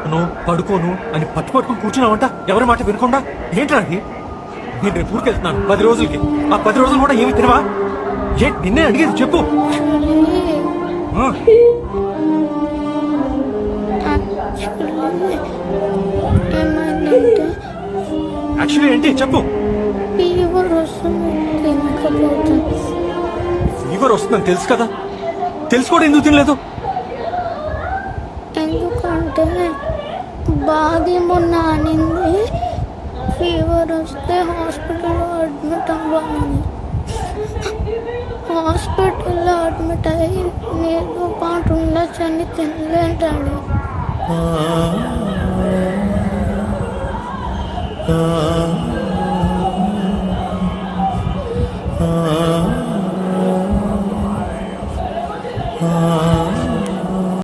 తినను పడుకోను అని పట్టుకొని కూర్చున్నావంట ఎవరి మాట వినకుండా. ఏంట్రా అది? నేను రేపు ఊరికెళ్తున్నాను 10 రోజులకి. ఆ 10 రోజులు కూడా ఏమి తినవా? నిన్నే అడిగేది చెప్పు. ఆ, ఏమైందంటే యాక్చువల్లీ ఏంటి చెప్పు. ఫీవర్ వస్తుంది, తినకపోతే. ఫీవర్ వస్తుందని తెలుసు కదా, తెలుసు కూడా ఎందుకు తినలేదు? ఎందుకంటే బాగా మొన్న అనింది ఫీవర్ వస్తే హాస్పిటల్లో అడ్మిట్ అవ్వాలని. హాస్పిటల్లో అడ్మిట్ అయ్యి నీతో పాటు ఉండొచ్చని తినలేంటాడు. ah